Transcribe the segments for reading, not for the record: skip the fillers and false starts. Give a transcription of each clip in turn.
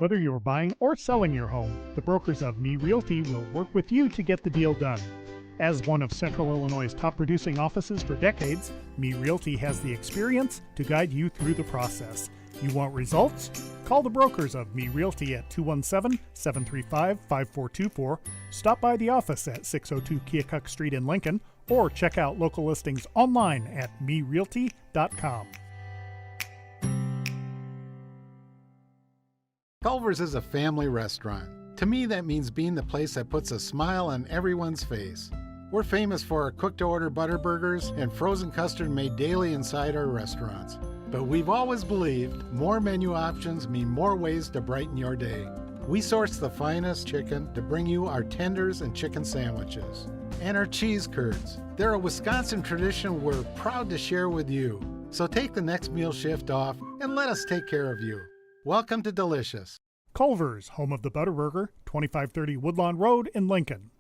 Whether you're buying or selling your home, the brokers of Me Realty will work with you to get the deal done. As one of Central Illinois' top producing offices for decades, Me Realty has the experience to guide you through the process. You want results? Call the brokers of Me Realty at 217-735-5424, stop by the office at 602 Keokuk Street in Lincoln, or check out local listings online at merealty.com. Culver's is a family restaurant. To me, that means being the place that puts a smile on everyone's face. We're famous for our cooked-to-order butter burgers and frozen custard made daily inside our restaurants. But we've always believed more menu options mean more ways to brighten your day. We source the finest chicken to bring you our tenders and chicken sandwiches. And our cheese curds. They're a Wisconsin tradition we're proud to share with you. So take the next meal shift off and let us take care of you. Welcome to Delicious. Culver's, home of the Butterburger, 2530 Woodlawn Road in Lincoln.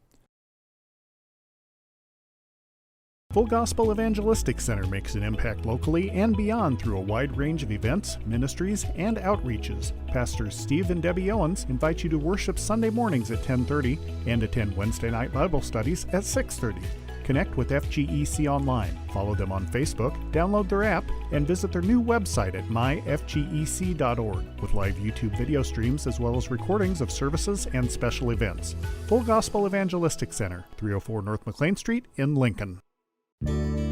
Full Gospel Evangelistic Center makes an impact locally and beyond through a wide range of events, ministries, and outreaches. Pastors Steve and Debbie Owens invite you to worship Sunday mornings at 10:30 and attend Wednesday night Bible studies at 6:30. Connect with FGEC online, follow them on Facebook, download their app, and visit their new website at myfgec.org with live YouTube video streams as well as recordings of services and special events. Full Gospel Evangelistic Center, 304 North McLean Street in Lincoln.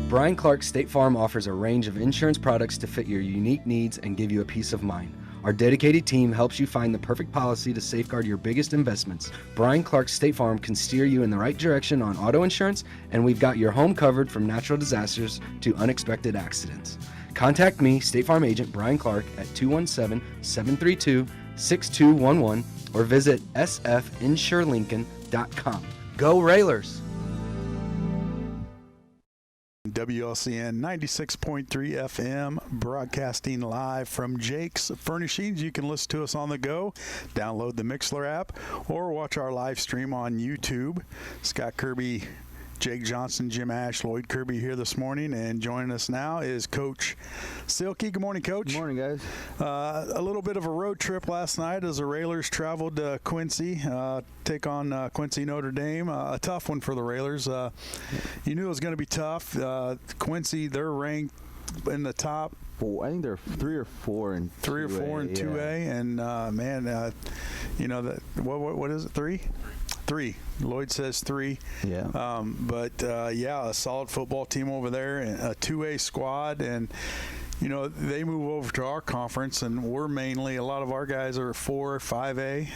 Brian Clark State Farm offers a range of insurance products to fit your unique needs and give you a peace of mind. Our dedicated team helps you find the perfect policy to safeguard your biggest investments. Brian Clark State Farm can steer you in the right direction on auto insurance, and we've got your home covered from natural disasters to unexpected accidents. Contact me, State Farm Agent Brian Clark, at 217-732-6211 or visit sfinsurelincoln.com. Go Railers! WLCN 96.3 FM, broadcasting live from Jake's Furnishings. You can listen to us on the go, download the Mixler app, or watch our live stream on YouTube. Scott Kirby, Jake Johnson, Jim Ash, Lloyd Kirby here this morning, and joining us now is Coach Silky. Good morning, Coach. Good morning, guys. A little bit of a road trip last night as the Railers traveled to Quincy, take on Quincy Notre Dame. A tough one for the Railers. You knew it was going to be tough. Quincy, they're ranked in the top. I think they're 3 or 4 in 3 or 4 in 2A, and you know that what is it? 3. Lloyd says 3. Yeah. A solid football team over there, and a 2A squad, and you know, they move over to our conference, and we're mainly, a lot of our guys are 4 or 5A.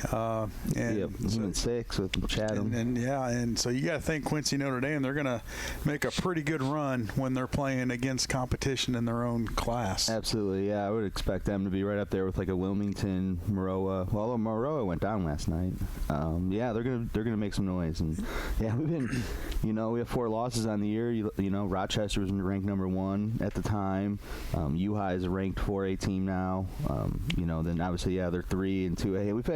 And 6 with Chatham. And so you got to think Quincy Notre Dame, they're going to make a pretty good run when they're playing against competition in their own class. Absolutely, yeah. I would expect them to be right up there with like a Wilmington, Maroa. Well, Maroa went down last night. They're gonna make some noise. And yeah, we've been, we have 4 losses on the year. You know, Rochester was ranked number 1 at the time. U-High is a ranked 4A team now. Then obviously, they're 3 and 2A. We've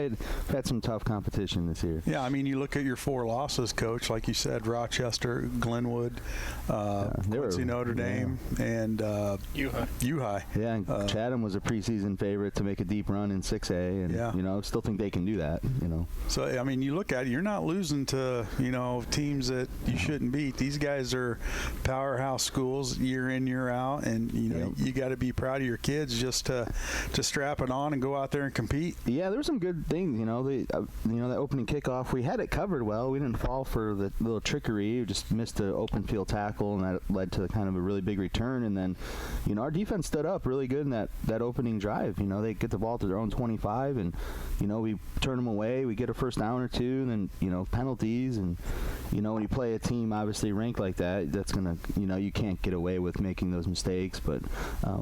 had some tough competition this year. Yeah, I mean, you look at your 4 losses, Coach. Like you said, Rochester, Glenwood, Quincy Notre Dame, and U-High. Yeah, and Chatham was a preseason favorite to make a deep run in 6A, and still think they can do that. So I mean, you look at it, you're not losing to teams that you shouldn't beat. These guys are powerhouse schools year in, year out, and you got to be proud of your kids just to strap it on and go out there and compete. Yeah, there were some good things. That opening kickoff, we had it covered well. We didn't fall for the little trickery. We just missed an open field tackle, and that led to kind of a really big return. And then, our defense stood up really good in that opening drive. They get the ball to their own 25, and we turn them away. We get a first down or 2, and then penalties. And when you play a team obviously ranked like that, that's gonna you can't get away with making those mistakes. But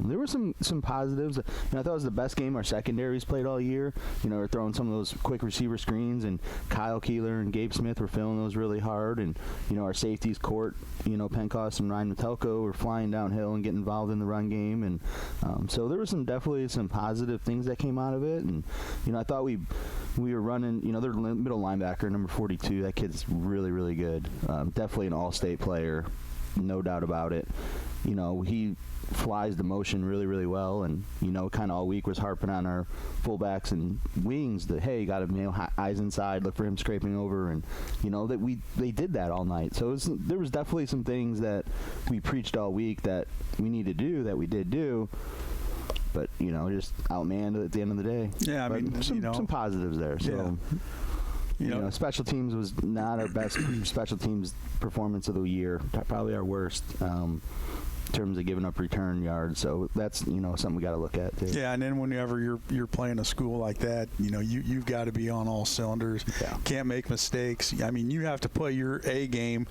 there were some positives. I thought it was the best game our secondaries played all year. We're throwing some of those quick receiver screens, and Kyle Keeler and Gabe Smith were filling those really hard. And our safeties, Court, Pencost and Ryan Metelko were flying downhill and getting involved in the run game. And so there was definitely some positive things that came out of it. And I thought we were running. Their middle linebacker, number 42. That kid's really, really good. Definitely an all-state player. no doubt about it. You know, he flies the motion really, really well, and you know, kind of all week was harping on our fullbacks and wings that, hey, got to, eyes inside, look for him scraping over, and you know that they did that all night. So there was definitely some things that we preached all week that we need to do that we did do. But you know, just outmanned at the end of the day. Yeah, I mean, some positives there. So. Yeah. You know, special teams was not our best special teams performance of the year. Probably our worst in terms of giving up return yards. So that's, you know, something we got to look at too. Yeah, and then whenever you're playing a school like that, you know, you've got to be on all cylinders. Yeah. Can't make mistakes. I mean, you have to play your A game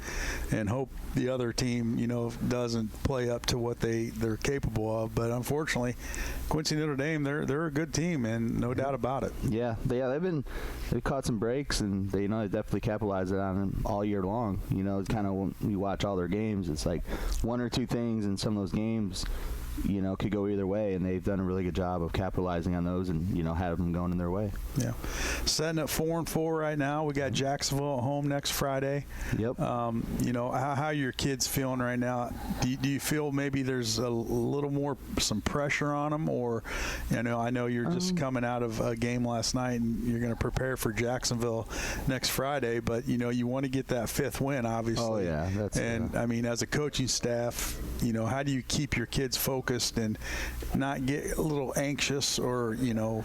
and hope the other team, you know, doesn't play up to what they're capable of. But unfortunately, Quincy Notre Dame, they're a good team, and no doubt about it. Yeah, they've caught some breaks, and they, you know, they definitely capitalized on them all year long. You know, it's kind of when you watch all their games, it's like one or two things in some of those games, you know, could go either way, and they've done a really good job of capitalizing on those and, you know, have them going in their way. Yeah. Setting at 4-4 right now. We got Jacksonville at home next Friday. Yep. You know, how are your kids feeling right now? Do you feel maybe there's a little more, some pressure on them, or, you know, I know you're just coming out of a game last night and you're going to prepare for Jacksonville next Friday, but, you know, you want to get that fifth win, obviously. Oh, yeah. I mean, as a coaching staff, you know, how do you keep your kids focused and not get a little anxious, or, you know?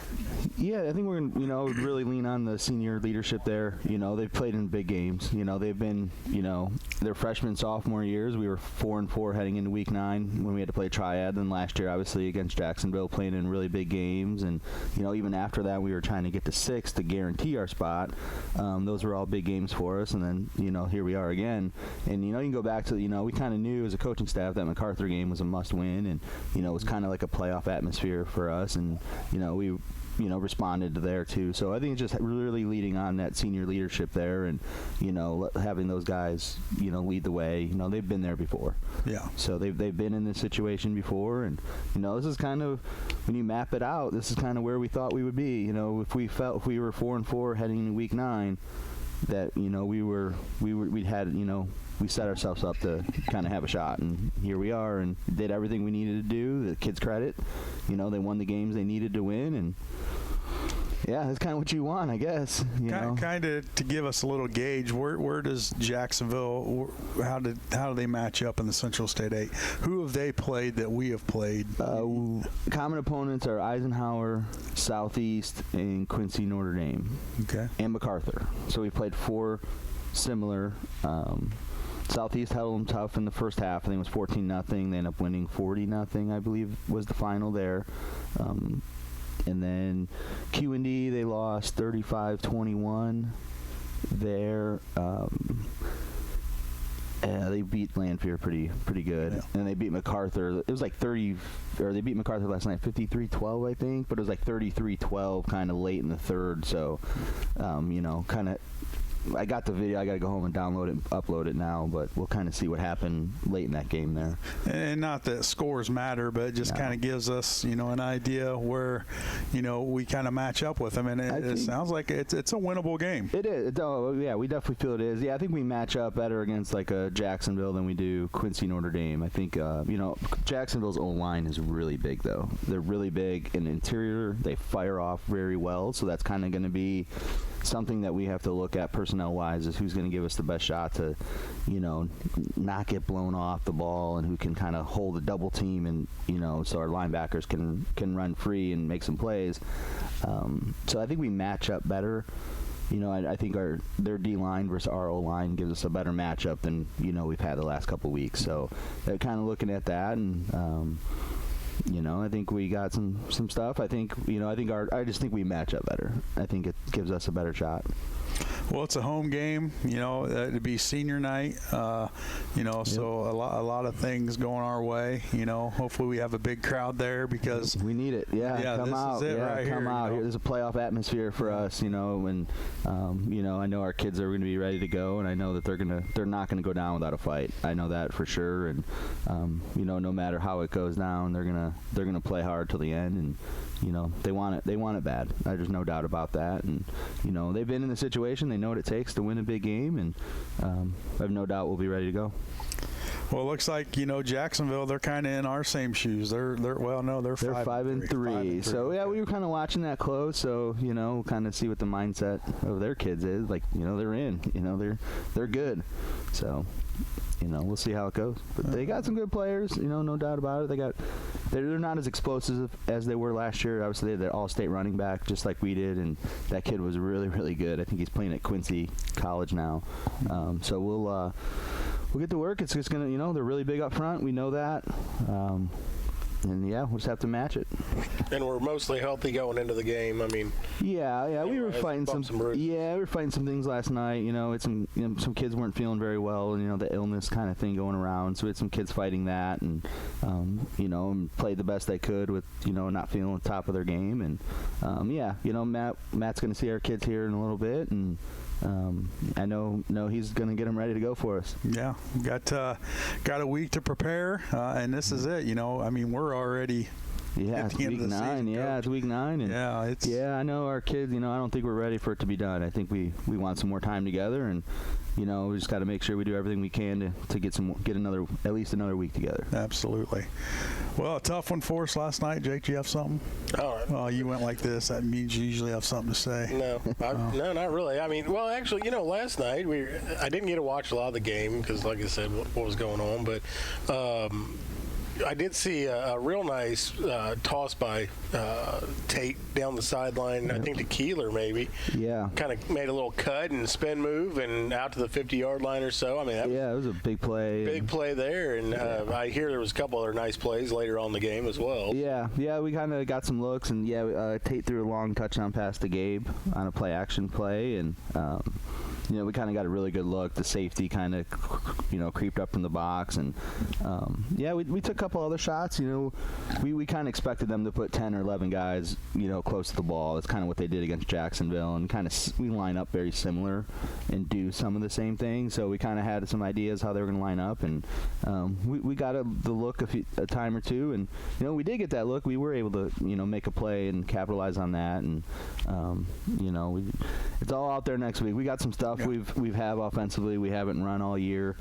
Yeah, I think we're going to, you know, really lean on the senior leadership there. You know, they've played in big games. You know, they've been, you know, their freshman, sophomore years, we were 4-4 heading into week 9 when we had to play triad. Then last year, obviously, against Jacksonville, playing in really big games. And, you know, even after that, we were trying to get to 6 to guarantee our spot. Those were all big games for us. And then, you know, here we are again. And, you know, you can go back to, you know, we kind of knew as a coaching staff that MacArthur game was a must win. And, you know, it was kind of like a playoff atmosphere for us. And, you know, we, you know, responded to there too. So I think it's just really leading on that senior leadership there, and, you know, having those guys, you know, lead the way. You know, they've been there before. Yeah. So they've been in this situation before, and, you know, this is kind of, when you map it out, this is kind of where we thought we would be. You know, if we were 4-4 heading into week 9, that, you know, we had, you know, we set ourselves up to kind of have a shot, and here we are, and did everything we needed to do. The kids credit, you know, they won the games they needed to win, and yeah, that's kind of what you want, I guess. Kind of to give us a little gauge, where does Jacksonville, how do they match up in the Central State 8? Who have they played that we have played? Common opponents are Eisenhower, Southeast, and Quincy Notre Dame. Okay. And MacArthur. So we played 4 similar. Southeast held them tough in the first half. I think it was 14-0. They ended up winning 40-0, I believe, was the final there. And then Q&D, they lost 35-21 there. They beat Lanphier pretty good. Yeah. And they beat MacArthur. It was like they beat MacArthur last night 53-12, I think, but it was like 33-12 kind of late in the third. So, you know, kind of, I got the video. I got to go home and download it and upload it now, but we'll kind of see what happened late in that game there. And not that scores matter, but it just kind of gives us, you know, an idea where, you know, we kind of match up with them. And it sounds like it's a winnable game. It is. Oh, yeah, we definitely feel it is. Yeah, I think we match up better against like a Jacksonville than we do Quincy Notre Dame. I think, you know, Jacksonville's O-line is really big, though. They're really big in the interior. They fire off very well, so that's kind of going to be something that we have to look at personnel-wise, is who's going to give us the best shot to, you know, not get blown off the ball, and who can kind of hold a double team, and, you know, so our linebackers can run free and make some plays. So I think we match up better. You know, I think their D-line versus our O-line gives us a better matchup than, you know, we've had the last couple of weeks. So they're kind of looking at that, and you know, I think we got some stuff. I think, you know, I just think we match up better. I think it gives us a better shot. Well, it's a home game, you know, it'd be senior night, you know, so a lot of things going our way, you know. Hopefully we have a big crowd there, because we need it. Yeah, come out. Is it right come here, out. You know? There's a playoff atmosphere for us, you know, and you know, I know our kids are going to be ready to go, and I know that they're not going to go down without a fight. I know that for sure, and you know, no matter how it goes down, they're gonna play hard till the end, and, you know, they want it bad. There's no doubt about that, and, you know, they've been in the situation. They know what it takes to win a big game, and I have no doubt we'll be ready to go. Well, it looks like, you know, Jacksonville, they're kind of in our same shoes. They're 5-3. So yeah, we were kind of watching that close. So, you know, kind of see what the mindset of their kids is. Like, you know, they're in. You know, they're good. So, you know, we'll see how it goes. But they got some good players. You know, no doubt about it. They're not as explosive as they were last year. Obviously, they had their all-state running back just like we did, and that kid was really, really good. I think he's playing at Quincy College now. So we'll get to work. It's just gonna, you know, they're really big up front. We know that. And yeah, we'll just have to match it. And we're mostly healthy going into the game. I mean, yeah, we were fighting some things last night. You know, some kids weren't feeling very well, and you know, the illness kind of thing going around. So we had some kids fighting that, and you know, and played the best they could with, you know, not feeling the top of their game. And yeah, you know, Matt's going to see our kids here in a little bit, and I know he's going to get them ready to go for us. Yeah, got a week to prepare, and this is it. You know, I mean, we're already it's week 9. Yeah, it's week 9. And I know our kids. You know, I don't think we're ready for it to be done. I think we want some more time together, and you know, we just got to make sure we do everything we can to get at least another week together. Absolutely. Well, a tough one for us last night. Jake, do you have something? Oh, you went like this. That means you usually have something to say. No, no, not really. I mean, well, actually, you know, last night I didn't get to watch a lot of the game because, like I said, what was going on, but I did see a real nice toss by Tate down the sideline, I think to Keeler maybe. Yeah. Kind of made a little cut and spin move and out to the 50-yard line or so. I mean, it was a big play. Big play there, and I hear there was a couple other nice plays later on in the game as well. Yeah, we kind of got some looks, and Tate threw a long touchdown pass to Gabe on a play-action play, and you know, we kind of got a really good look. The safety kind of, you know, creeped up from the box, and we took a couple other shots. You know, we kind of expected them to put 10 or 11 guys, you know, close to the ball. That's kind of what they did against Jacksonville, and kind of we line up very similar and do some of the same things. So we kind of had some ideas how they were going to line up, and we got the look a time or two, and you know, we did get that look. We were able to, you know, make a play and capitalize on that, and you know, it's all out there next week. We got some stuff. We've have offensively we haven't run all year.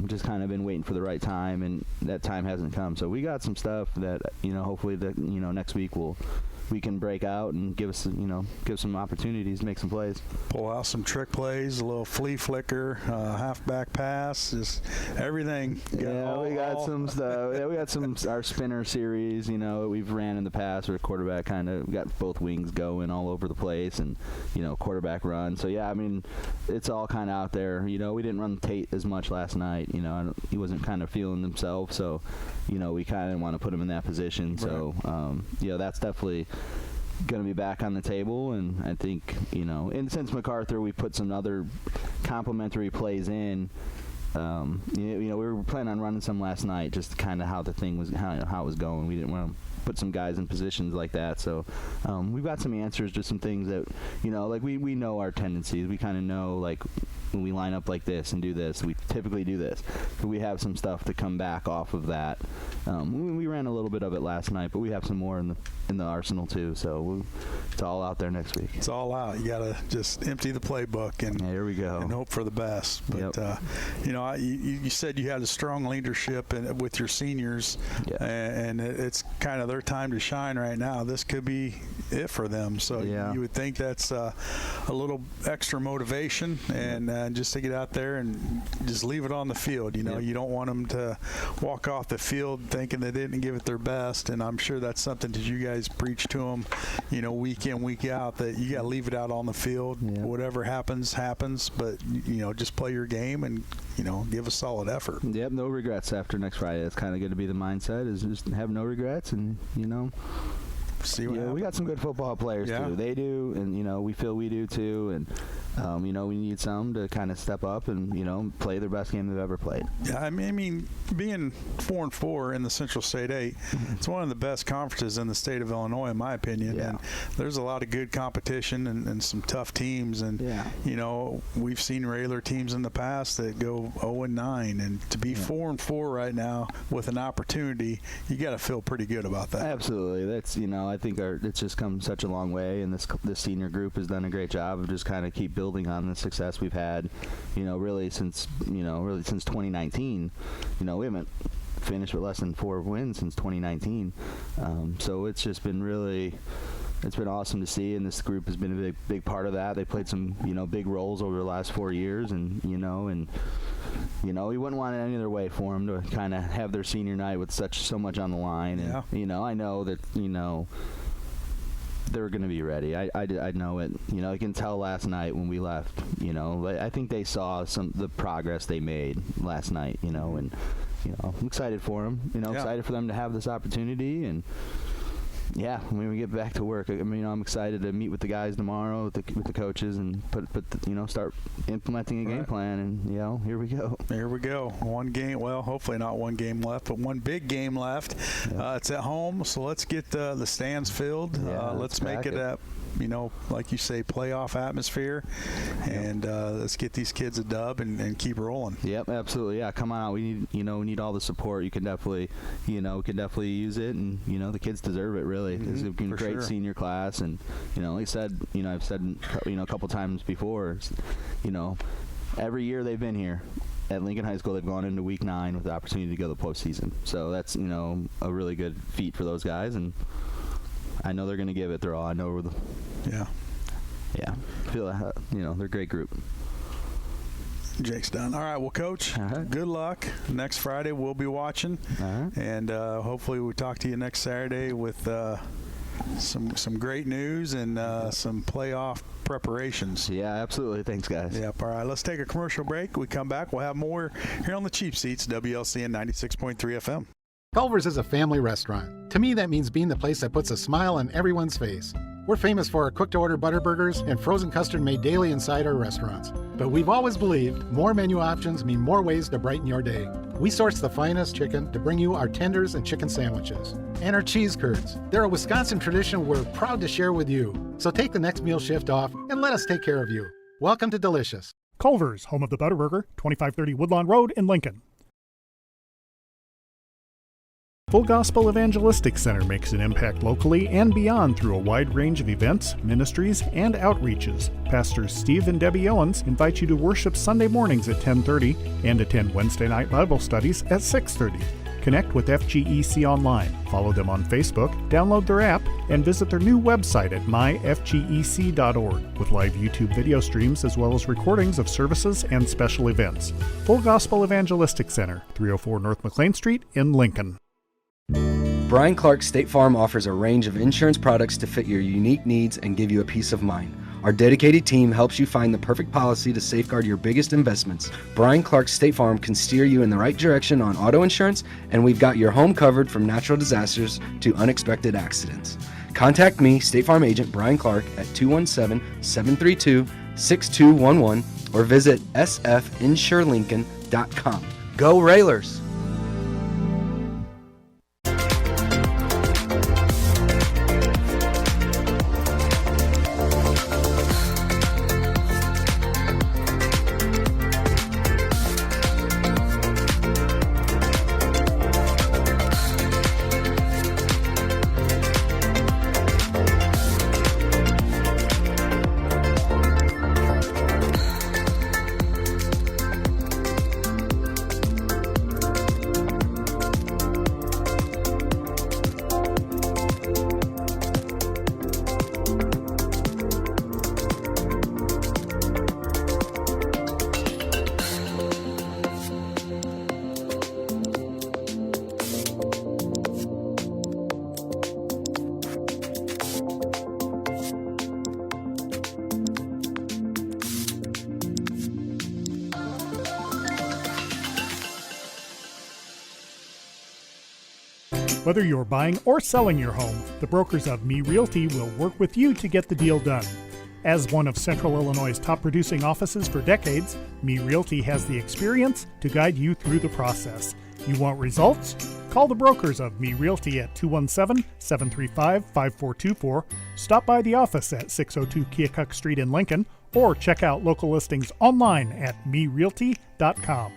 Just kind of been waiting for the right time, and that time hasn't come. So we got some stuff that, you know, hopefully next week we can break out and give some opportunities to make some plays. Pull out some trick plays, a little flea flicker, halfback pass, just everything. We got some stuff. Yeah, we got our spinner series, you know, we've ran in the past where quarterback kind of got both wings going all over the place, and, you know, quarterback run. So, yeah, I mean, it's all kind of out there. You know, we didn't run Tate as much last night. You know, he wasn't kind of feeling himself. So, you know, we kind of want to put him in that position. Right. So, you know, that's definitely going to be back on the table, and I think, you know, and since MacArthur, we put some other complementary plays in. You know, we were planning on running some last night, just kind of how the thing was, how it was going. We didn't want to put some guys in positions like that, so we've got some answers to some things that, you know, like we know our tendencies. We kind of know, like, when we line up like this and do this, we typically do this. But we have some stuff to come back off of that. We ran a little bit of it last night, but we have some more in the arsenal too. So it's all out there next week. It's all out. You got to just empty the playbook and here we go, and hope for the best. But you know, you said you had a strong leadership with your seniors, and it's kind of their time to shine right now. This could be it for them. So you would think that's a little extra motivation, and just to get out there and just leave it on the field. You know, you don't want them to walk off the field thinking they didn't give it their best, and I'm sure that's something that you guys preach to them, you know, week in, week out, that you got to leave it out on the field. Whatever happens, but, you know, just play your game and, you know, give a solid effort. Yep, no regrets after next Friday. That's kind of going to be the mindset, is just have no regrets, and, you know, see what happens. We got some good football players too. They do, and, you know, we feel we do too, and you know, we need some to kind of step up and, you know, play their best game they've ever played. Yeah, I mean, being 4-4 in the Central State 8, it's one of the best conferences in the state of Illinois, in my opinion. Yeah. And there's a lot of good competition and some tough teams. And, you know, we've seen regular teams in the past that go 0-9. And to be 4-4 right now with an opportunity, you got to feel pretty good about that. Absolutely. That's, you know, I think it's just come such a long way, and this senior group has done a great job of just kind of keep building on the success we've had, really since 2019. We haven't finished with less than 4 wins since 2019. So it's just been it's been awesome to see, and this group has been a big part of that. They played some, big roles over the last 4 years, and we wouldn't want it any other way for them to kind of have their senior night with so much on the line. And, I know that, they're going to be ready. I know it. I can tell last night when we left, I think they saw the progress they made last night, and, I'm excited for them, excited for them to have this opportunity. And, yeah, when we get back to work, I'm excited to meet with the guys tomorrow, with the coaches, and start implementing a game plan. And here we go. Here we go. One game. Well, hopefully not one game left, but one big game left. Yeah. It's at home, so let's get the stands filled. Yeah, let's make it a like you say, playoff atmosphere, and let's get these kids a dub and keep rolling. Yep, absolutely. Yeah, come on out. We need all the support. You can definitely, use it, and the kids deserve it. Really, it's been a great senior class, and like I said, I've said a couple times before, every year they've been here at Lincoln High School, they've gone into week 9 with the opportunity to go to the postseason. So that's a really good feat for those guys, and I know they're going to give it their all. I know yeah. I feel they're a great group. Jake's done. All right, well, Coach, good luck. Next Friday we'll be watching, and hopefully we talk to you next Saturday with some great news and some playoff preparations. Yeah, absolutely. Thanks, guys. Yep. All right, let's take a commercial break. We come back, we'll have more here on the Cheap Seats, WLCN 96.3 FM. Culver's is a family restaurant. To me, that means being the place that puts a smile on everyone's face. We're famous for our cooked-to-order butter burgers and frozen custard made daily inside our restaurants. But we've always believed more menu options mean more ways to brighten your day. We source the finest chicken to bring you our tenders and chicken sandwiches. And our cheese curds. They're a Wisconsin tradition we're proud to share with you. So take the next meal shift off and let us take care of you. Welcome to Delicious. Culver's, home of the Butterburger, 2530 Woodlawn Road in Lincoln. Full Gospel Evangelistic Center makes an impact locally and beyond through a wide range of events, ministries, and outreaches. Pastors Steve and Debbie Owens invite you to worship Sunday mornings at 10:30 and attend Wednesday night Bible studies at 6:30. Connect with FGEC online, follow them on Facebook, download their app, and visit their new website at myfgec.org with live YouTube video streams as well as recordings of services and special events. Full Gospel Evangelistic Center, 304 North McLean Street in Lincoln. Brian Clark State Farm offers a range of insurance products to fit your unique needs and give you a peace of mind. Our dedicated team helps you find the perfect policy to safeguard your biggest investments. Brian Clark State Farm can steer you in the right direction on auto insurance, and we've got your home covered from natural disasters to unexpected accidents. Contact me, State Farm Agent Brian Clark, at 217-732-6211 or visit sfinsurelincoln.com. Go Railers! Whether you're buying or selling your home, the brokers of Me Realty will work with you to get the deal done. As one of Central Illinois' top producing offices for decades, Me Realty has the experience to guide you through the process. You want results? Call the brokers of Me Realty at 217-735-5424, stop by the office at 602 Keokuk Street in Lincoln, or check out local listings online at merealty.com.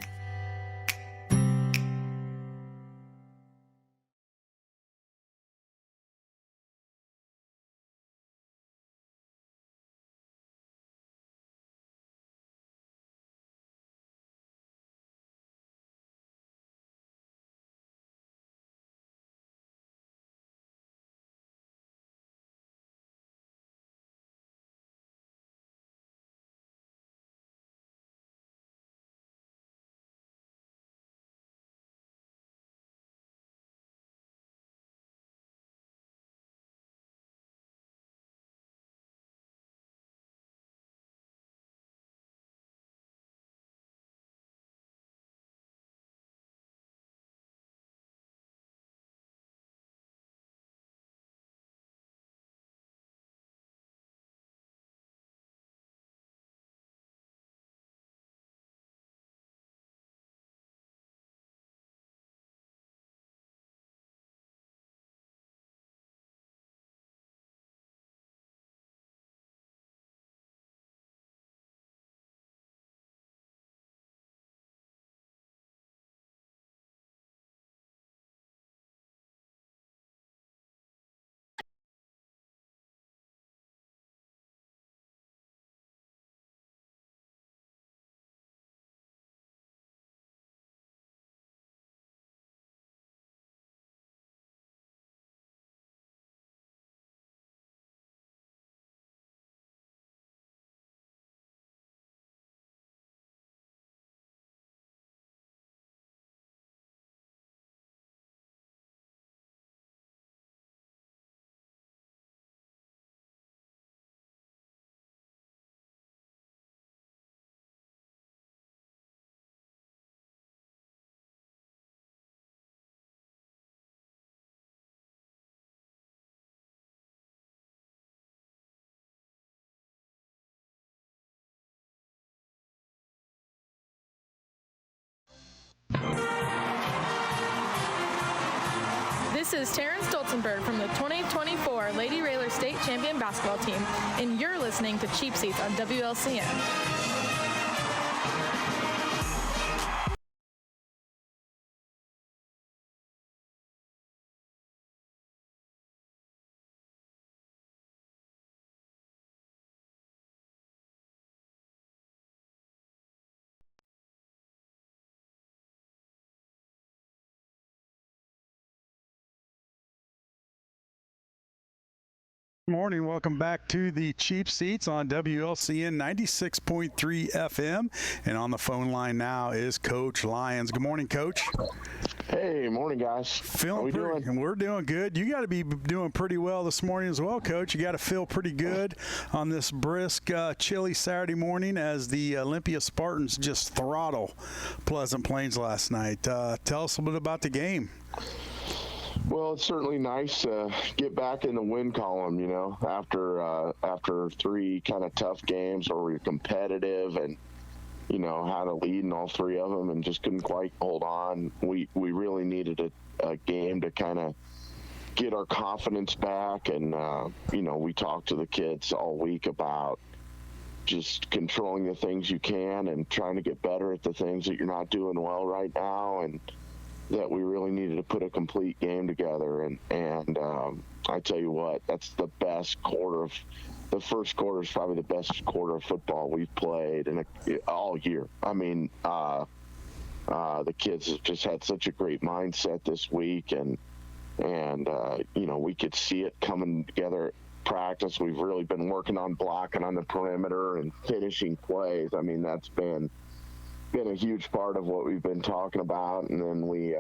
This is Terrence Stolzenberg from the 2024 Lady Railer State Champion Basketball Team, and you're listening to Cheap Seats on WLCN. Morning. Welcome back to the Cheap Seats on WLCN 96.3 FM. And on the phone line now is Coach Lyons. Good morning, Coach. Hey, morning, guys. How we doing? And we're doing good. You got to be doing pretty well this morning as well, Coach. You got to feel pretty good on this brisk, chilly Saturday morning as the Olympia Spartans just throttle Pleasant Plains last night. Tell us a bit about the game. Well, it's certainly nice to get back in the win column, you know, after three kind of tough games where we were competitive and, you know, had a lead in all three of them and just couldn't quite hold on. We really needed a game to kind of get our confidence back. And, you know, we talked to the kids all week about just controlling the things you can and trying to get better at the things that you're not doing well right now. And that we really needed to put a complete game together. And I tell you what, that's the best quarter of the first quarter is probably the best quarter of football we've played all year. I mean, the kids have just had such a great mindset this week, and you know, we could see it coming together at practice. We've really been working on blocking on the perimeter and finishing plays. I mean, that's been a huge part of what we've been talking about. And then we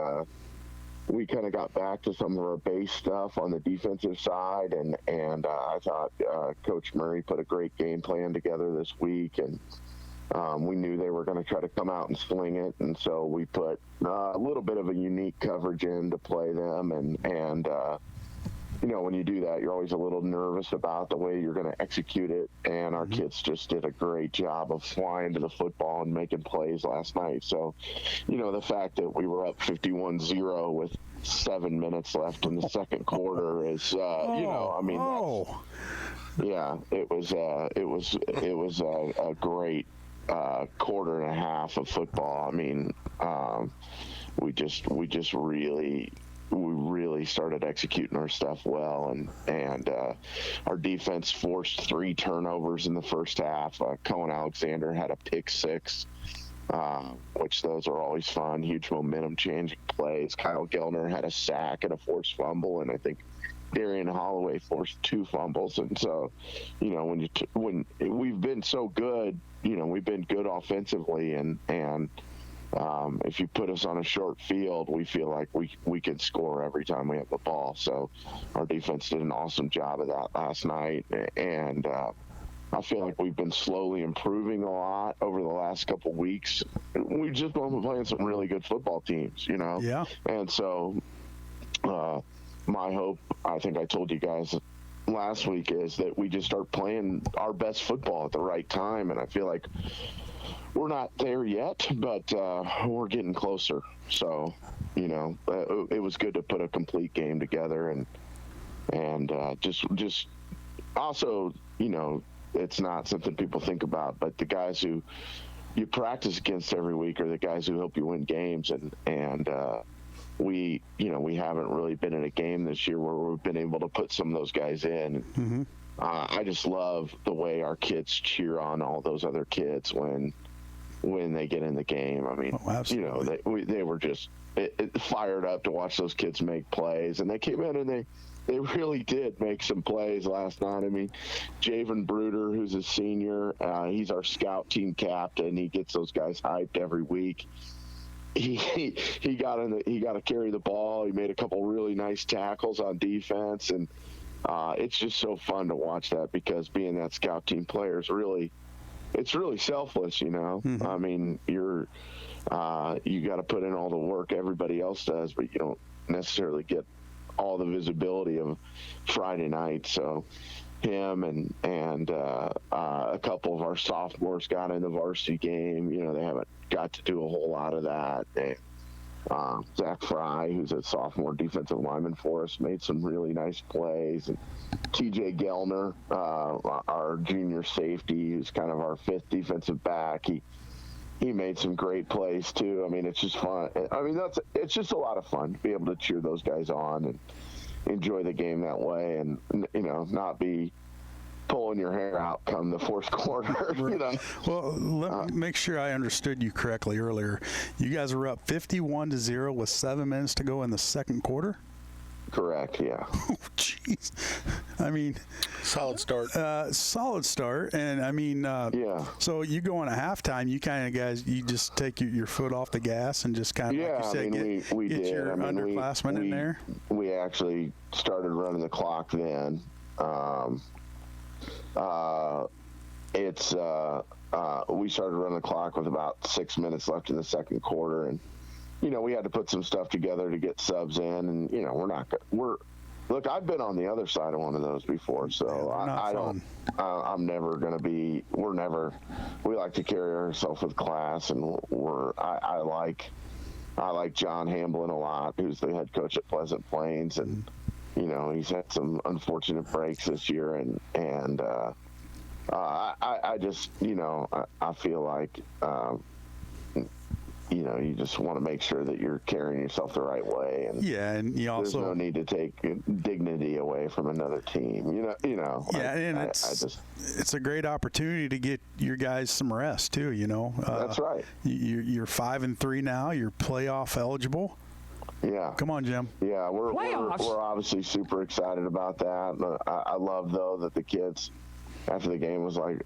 kind of got back to some of our base stuff on the defensive side, and I thought Coach Murray put a great game plan together this week, and we knew they were going to try to come out and sling it, and so we put a little bit of a unique coverage in to play them, and you know, when you do that, you're always a little nervous about the way you're going to execute it. And our kids just did a great job of flying to the football and making plays last night. So, you know, the fact that we were up 51-0 with 7 minutes left in the second quarter is, you know, I mean, yeah, it was a great quarter and a half of football. I mean, we really started executing our stuff well, and our defense forced 3 turnovers in the first half. Cohen Alexander had a pick 6, which those are always fun, huge momentum changing plays. Kyle Gellner had a sack and a forced fumble, and I think Darian Holloway forced 2 fumbles. And so, you know, when we've been so good, you know, we've been good offensively, and if you put us on a short field, we feel like we can score every time we have the ball. So our defense did an awesome job of that last night. And I feel like we've been slowly improving a lot over the last couple weeks. We've just been playing some really good football teams, you know? Yeah. And so my hope, I think I told you guys last week, is that we just start playing our best football at the right time. And I feel like we're not there yet, but we're getting closer. So, you know, it was good to put a complete game together, and just also, you know, it's not something people think about, but the guys who you practice against every week are the guys who help you win games, and we haven't really been in a game this year where we've been able to put some of those guys in. Mm-hmm. I just love the way our kids cheer on all those other kids when they get in the game. I mean, you know, they were just fired up to watch those kids make plays, and they came in and they really did make some plays last night. I mean, Javen Bruder, who's a senior, he's our scout team captain. He gets those guys hyped every week. He got to carry the ball. He made a couple really nice tackles on defense, and it's just so fun to watch that, because being that scout team player is really selfless, you know. Mm-hmm. I mean, you got to put in all the work everybody else does, but you don't necessarily get all the visibility of Friday night. So him and a couple of our sophomores got in the varsity game. You know, they haven't got to do a whole lot of that. Zach Fry, who's a sophomore defensive lineman for us, made some really nice plays. And TJ Gellner, our junior safety, who's kind of our fifth defensive back, he made some great plays too. I mean, it's just fun. I mean, it's just a lot of fun to be able to cheer those guys on and enjoy the game that way, and not be pulling your hair out come the fourth quarter. Well, let me make sure I understood you correctly earlier. You guys were up 51-0 with 7 minutes to go in the second quarter? Correct, yeah. Oh, jeez. I mean, solid start. Solid start, and I mean, yeah. So you go on a halftime, you kind of guys, you just take your foot off the gas and just kind of, like you said, get your underclassmen in there. We actually started running the clock then. We started running the clock with about 6 minutes left in the second quarter, and we had to put some stuff together to get subs in, and look, I've been on the other side of one of those before, so I'm never going to be. We like to carry ourselves with class, and I like John Hamblin a lot, who's the head coach at Pleasant Plains, and he's had some unfortunate breaks this year, and I just I feel like you just want to make sure that you're carrying yourself the right way, and you also, there's no need to take dignity away from another team. It's a great opportunity to get your guys some rest too. That's right. You're 5-3 now. You're playoff eligible. Yeah. Come on, Jim. Yeah, we're obviously super excited about that. I love though that the kids after the game we're like,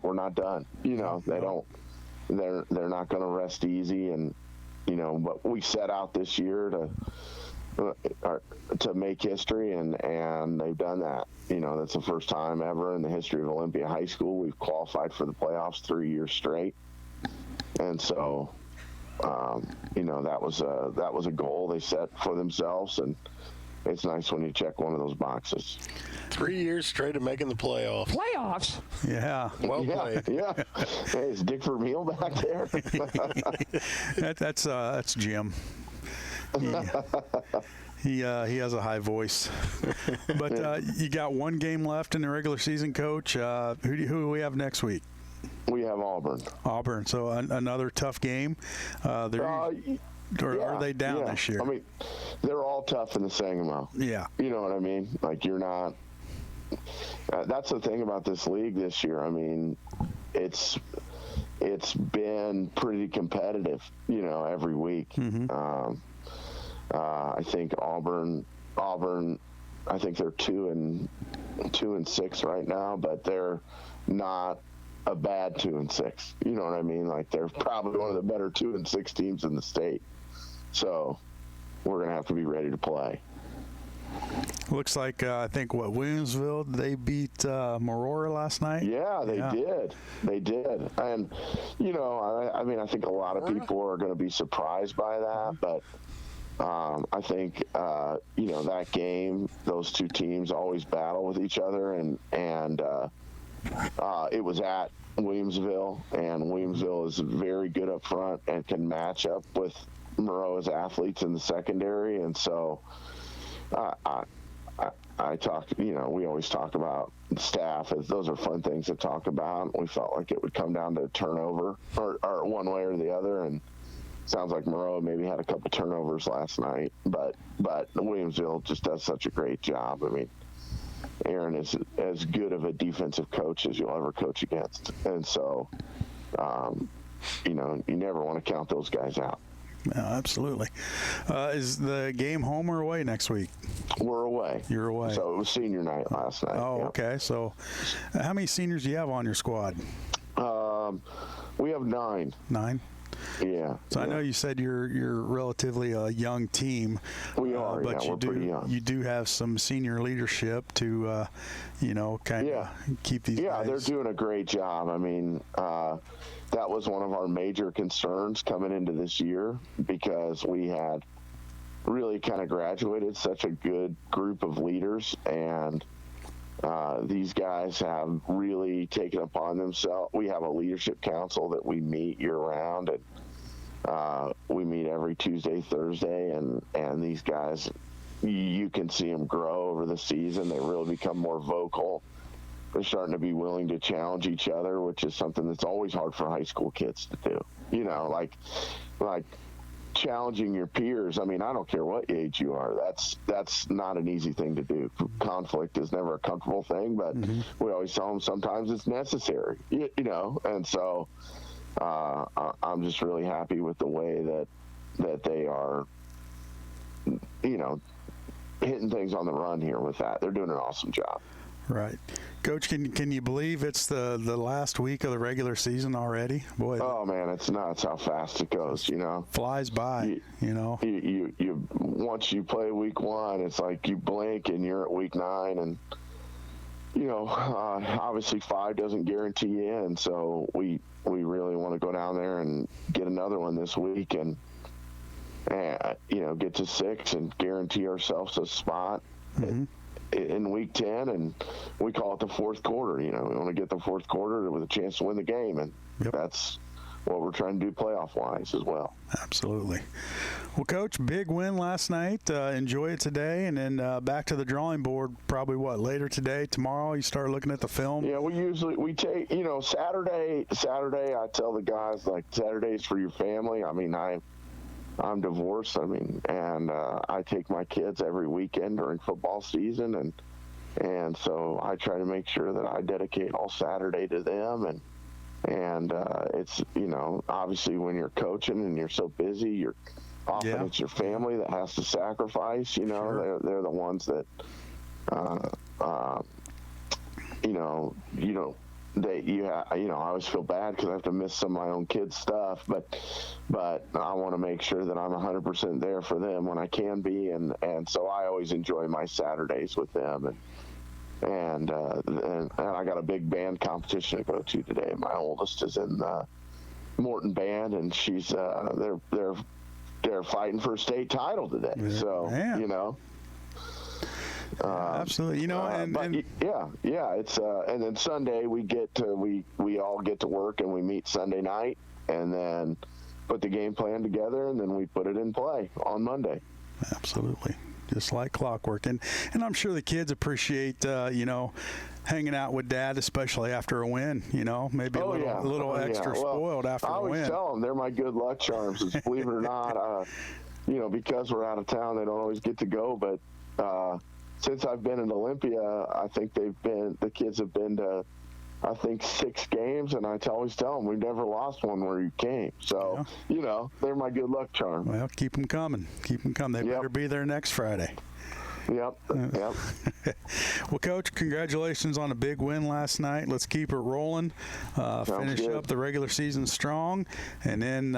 we're not done. They're not going to rest easy, and but we set out this year to make history, and they've done that. That's the first time ever in the history of Olympia High School we've qualified for the playoffs 3 years straight, and so that was a goal they set for themselves, and it's nice when you check one of those boxes. 3 years straight of making the playoffs. Playoffs? Yeah. Well played. Yeah. Hey, is Dick Vermeil back there? That's Jim. He has a high voice. But you got one game left in the regular season, Coach. Who do we have next week? We have Auburn. So another tough game. Are they down this year? I mean, they're all tough in the Sangamo. Yeah. You know what I mean? Like, you're not that's the thing about this league this year. I mean, it's been pretty competitive, every week. Mm-hmm. I think Auburn, I think they're 2-6 right now, but they're not a bad 2-6. You know what I mean? Like, they're probably one of the better 2-6 teams in the state. So we're going to have to be ready to play. Looks like, I think, Williamsville, they beat Marora last night? Yeah, they did. They did. And, I mean, I think a lot of people are going to be surprised by that, but I think, that game, those two teams always battle with each other, and it was at Williamsville, and Williamsville is very good up front and can match up with Maroa's athletes in the secondary, and so I talk, we always talk about staff as those are fun things to talk about. We felt like it would come down to turnover or one way or the other, and sounds like Maroa maybe had a couple turnovers last night, but Williamsville just does such a great job. I mean, Aaron is as good of a defensive coach as you'll ever coach against, and so you never want to count those guys out. No, absolutely. Is the game home or away next week? We're away. You're away. So it was senior night last night. Oh, yeah. Okay. So how many seniors do you have on your squad? We have 9. 9? Yeah. So I know you said you're relatively a young team. We are, but we're pretty young. You do have some senior leadership to, kind of keep these guys. They're doing a great job. I mean, that was one of our major concerns coming into this year because we had really kind of graduated such a good group of leaders, and these guys have really taken upon themselves. We have a leadership council that we meet year round, and we meet every Tuesday, Thursday, and these guys, you can see them grow over the season. They really become more vocal. They're starting to be willing to challenge each other, which is something that's always hard for high school kids to do. You know, like challenging your peers. I mean, I don't care what age you are. That's not an easy thing to do. Conflict is never a comfortable thing, but we always tell them sometimes it's necessary. You know, and so I'm just really happy with the way that they are, you know, hitting things on the run here with that. They're doing an awesome job. Right. Coach, can you believe it's the last week of the regular season already? Boy. Oh, man, it's nuts how fast it goes, you know. Flies by, you know. You once you play week 1, it's like you blink and you're at week 9. And, you know, obviously 5 doesn't guarantee you in. So we really want to go down there and get another one this week and you know, get to 6 and guarantee ourselves a spot in week 10, and we call it the fourth quarter. You know, we want to get the fourth quarter with a chance to win the game, and that's what we're trying to do playoff-wise as well. Absolutely. Well, Coach, big win last night. Enjoy it today, and then back to the drawing board probably, later today, tomorrow, you start looking at the film? Yeah, we take, you know, Saturday, I tell the guys, like, Saturday's for your family. I mean, I'm divorced. I mean, and I take my kids every weekend during football season, and so I try to make sure that I dedicate all Saturday to them. And it's, you know, obviously when you're coaching and you're so busy, you're often it's your family that has to sacrifice. You know, they're the ones that, you know, you don't. You know, I always feel bad because I have to miss some of my own kids' stuff, but I want to make sure that I'm 100% there for them when I can be, and so I always enjoy my Saturdays with them, and I got a big band competition to go to today. My oldest is in the Morton band, and she's they're fighting for a state title today. So you know. Absolutely, you know, it's and then Sunday we all get to work and we meet Sunday night and then put the game plan together and then we put it in play on Monday. Absolutely, just like clockwork, and I'm sure the kids appreciate you know, hanging out with Dad, especially after a win. You know, maybe a little extra spoiled after a win. I always tell them they're my good luck charms. Believe it or not, you know, because we're out of town, they don't always get to go, but. Since I've been in Olympia, I think the kids have been to, I think, 6 games, and I always tell them, we've never lost one where you came. So, you know, they're my good luck charm. Well, keep them coming. Keep them coming. They better be there next Friday. Yep. Well, Coach, congratulations on a big win last night. Let's keep it rolling. Finish up the regular season strong, and then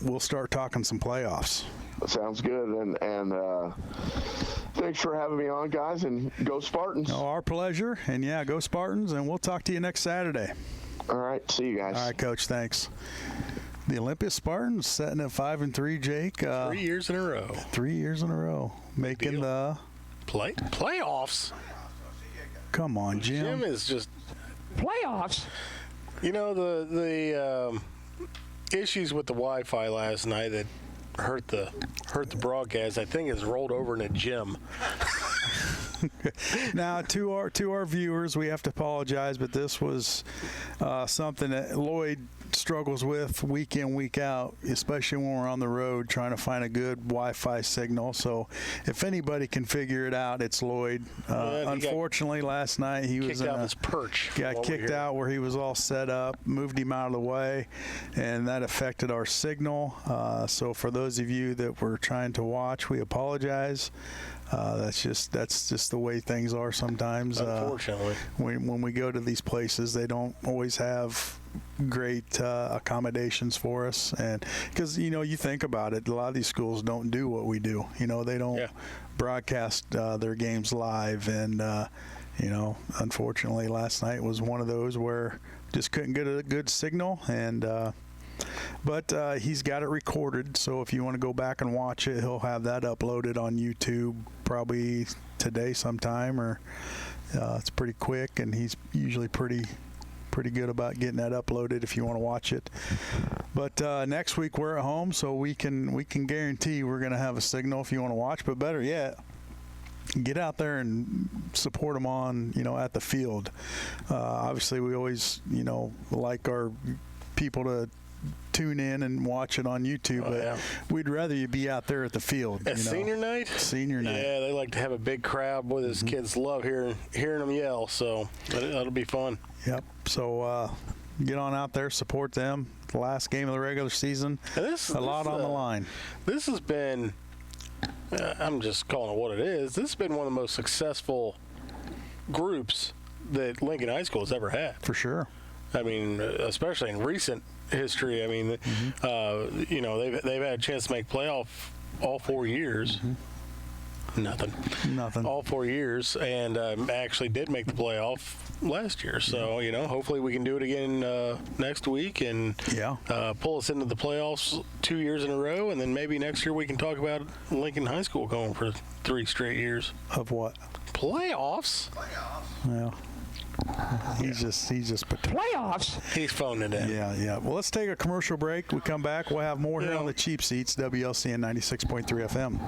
we'll start talking some playoffs. Sounds good, and thanks for having me on, guys, and go Spartans. Oh, our pleasure, and go Spartans, and we'll talk to you next Saturday. All right, see you guys. All right, Coach, thanks. The Olympia Spartans sitting at 5-3, Jake. 3 years in a row. 3 years in a row, making the playoffs. Come on, Jim. Jim is just playoffs. You know, the issues with the Wi-Fi last night that hurt the broadcast, I think, is rolled over in a gym. Now, to our viewers, we have to apologize, but this was something that Lloyd struggles with week in, week out, especially when we're on the road trying to find a good Wi-Fi signal. So if anybody can figure it out, it's Lloyd. Unfortunately, last night he was kicked out of his perch. Got kicked out where he was all set up, moved him out of the way, and that affected our signal. So for those of you that were trying to watch, we apologize. That's just the way things are sometimes. Unfortunately, when we go to these places, they don't always have great accommodations for us, and because you think about it, a lot of these schools don't do what we do. They don't broadcast their games live, and unfortunately, last night was one of those where just couldn't get a good signal, and. But he's got it recorded, so if you want to go back and watch it, he'll have that uploaded on YouTube probably today sometime, or it's pretty quick, and he's usually pretty pretty good about getting that uploaded if you want to watch it. But next week we're at home, so we can guarantee we're going to have a signal if you want to watch. But better yet, get out there and support them on, at the field. Obviously, we always, like our people to tune in and watch it on YouTube, but we'd rather you be out there at the field. At senior night? Senior night. Yeah, they like to have a big crowd. Boy, those kids love hearing them yell, so that'll be fun. Yep. So get on out there, support them. The last game of the regular season. A lot on the line. This has been, I'm just calling it what it is, this has been one of the most successful groups that Lincoln High School has ever had. For sure. I mean, especially in recent history. I mean, they've had a chance to make playoff all 4 years. Nothing. All 4 years, and actually did make the playoff last year. So, hopefully we can do it again next week and pull us into the playoffs 2 years in a row, and then maybe next year we can talk about Lincoln High School going for 3 straight years. Of what? Playoffs. Well, he's just playoffs. He's phoning it in. Yeah. Well, let's take a commercial break. We come back. We'll have more here on the Cheap Seats, WLCN 96.3 FM.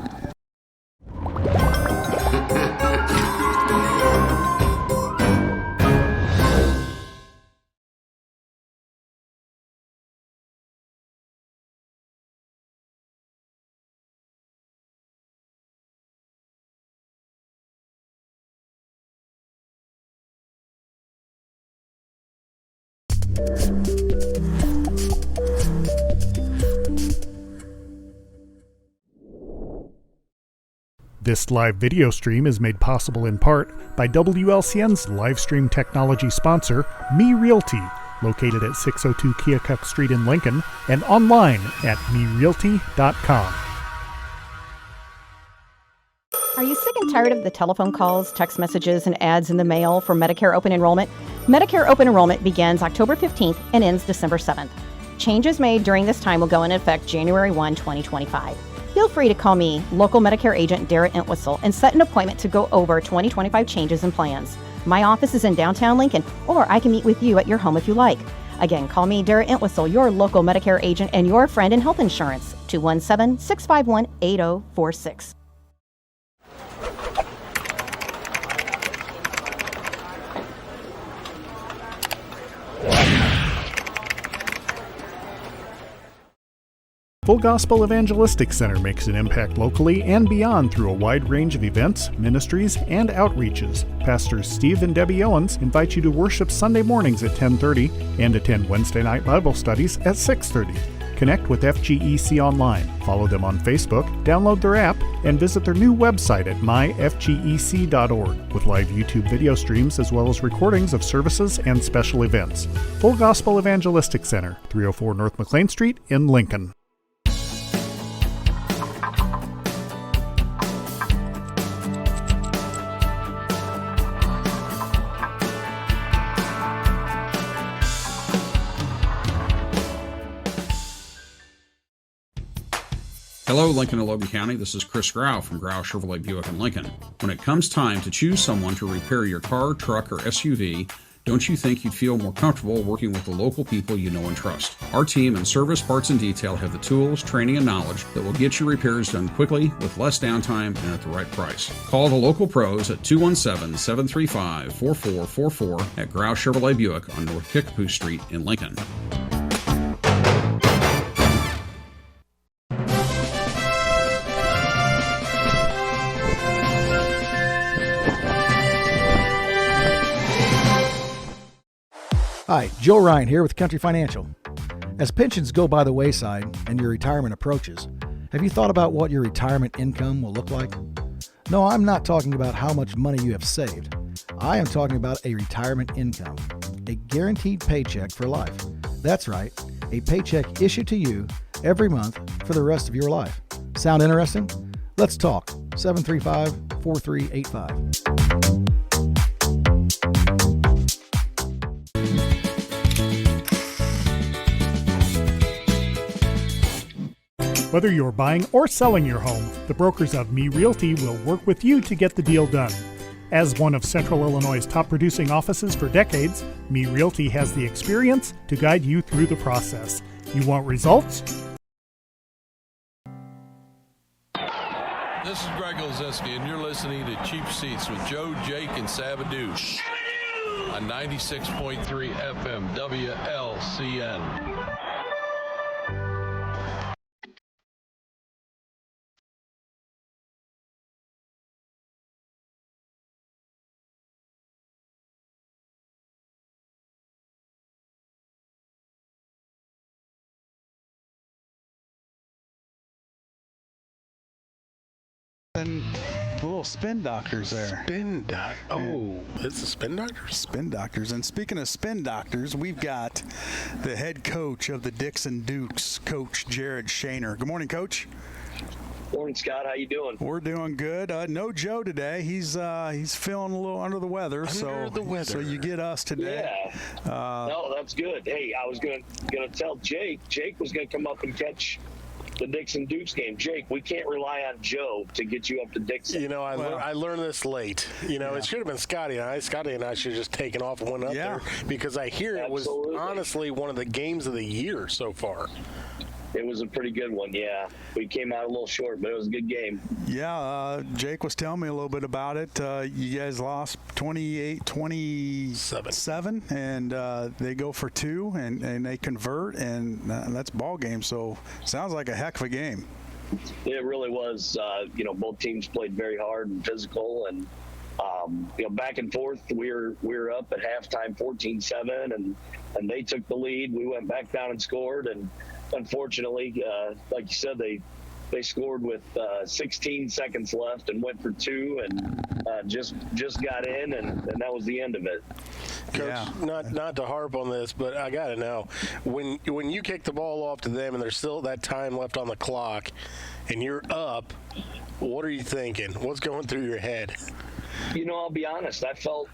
This live video stream is made possible in part by WLCN's live stream technology sponsor, Me Realty, located at 602 Keokuk Street in Lincoln, and online at merealty.com. Are you sick and tired of the telephone calls, text messages, and ads in the mail for Medicare Open Enrollment? Medicare Open Enrollment begins October 15th and ends December 7th. Changes made during this time will go into effect January 1, 2025. Feel free to call me, local Medicare agent Darrett Entwistle, and set an appointment to go over 2025 changes and plans. My office is in downtown Lincoln, or I can meet with you at your home if you like. Again, call me, Darrett Entwistle, your local Medicare agent and your friend in health insurance, 217-651-8046. Full Gospel Evangelistic Center makes an impact locally and beyond through a wide range of events, ministries, and outreaches. Pastors Steve and Debbie Owens invite you to worship Sunday mornings at 10:30 and attend Wednesday night Bible studies at 6:30. Connect with FGEC online, follow them on Facebook, download their app, and visit their new website at myfgec.org with live YouTube video streams as well as recordings of services and special events. Full Gospel Evangelistic Center, 304 North McLean Street in Lincoln. Hello, Lincoln and Logan County. This is Chris Grau from Grau Chevrolet Buick in Lincoln. When it comes time to choose someone to repair your car, truck, or SUV, don't you think you'd feel more comfortable working with the local people you know and trust? Our team in service, parts, and detail have the tools, training, and knowledge that will get your repairs done quickly, with less downtime, and at the right price. Call the local pros at 217-735-4444 at Grau Chevrolet Buick on North Kickapoo Street in Lincoln. Hi, Joe Ryan here with Country Financial. As pensions go by the wayside and your retirement approaches, have you thought about what your retirement income will look like? No, I'm not talking about how much money you have saved. I am talking about a retirement income, a guaranteed paycheck for life. That's right, a paycheck issued to you every month for the rest of your life. Sound interesting? Let's talk. 735-4385. Whether you're buying or selling your home, the brokers of Me Realty will work with you to get the deal done. As one of Central Illinois' top producing offices for decades, Me Realty has the experience to guide you through the process. You want results? This is Greg Olszewski, and you're listening to Cheap Seats with Joe, Jake, and Sabadoo on 96.3 FM WLCN. And the little spin doctors there. Oh, it's the spin doctors? Spin doctors. And speaking of spin doctors, we've got the head coach of the Dixon Dukes, Coach Jared Shaner. Good morning, Coach. Morning, Scott. How you doing? We're doing good. No Joe today. He's feeling a little under the weather. So you get us today. Yeah. No, that's good. Hey, I was gonna tell Jake. Jake was gonna come up and catch the Dixon Dukes game. Jake, we can't rely on Joe to get you up to Dixon. You know, I learned this late. You know, It should have been Scotty and I. Scotty and I should have just taken off and went up there because I hear it was honestly one of the games of the year so far. It was a pretty good one, yeah. We came out a little short, but it was a good game. Yeah, Jake was telling me a little bit about it. You guys lost 28-27, and they go for two, and they convert, and that's ball game. So sounds like a heck of a game. It really was. Both teams played very hard and physical, and back and forth. We were up at halftime 14-7, and they took the lead. We went back down and scored, and unfortunately, like you said, they scored with 16 seconds left and went for two, and just got in, and that was the end of it. Coach, not to harp on this, but I got to know, when you kick the ball off to them and there's still that time left on the clock and you're up, what are you thinking? What's going through your head? I'll be honest. I felt,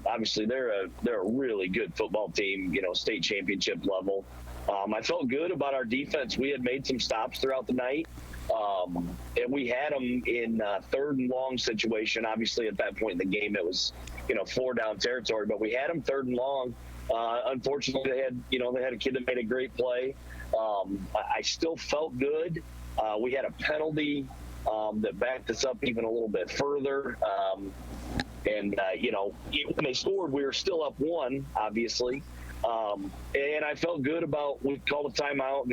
obviously they're a really good football team, state championship level. I felt good about our defense. We had made some stops throughout the night, and we had them in third and long situation. Obviously, at that point in the game, it was, 4-down territory, but we had them third and long. Unfortunately, they had a kid that made a great play. I still felt good. We had a penalty that backed us up even a little bit further. When they scored, we were still up one, obviously. And I felt good about, we called a timeout,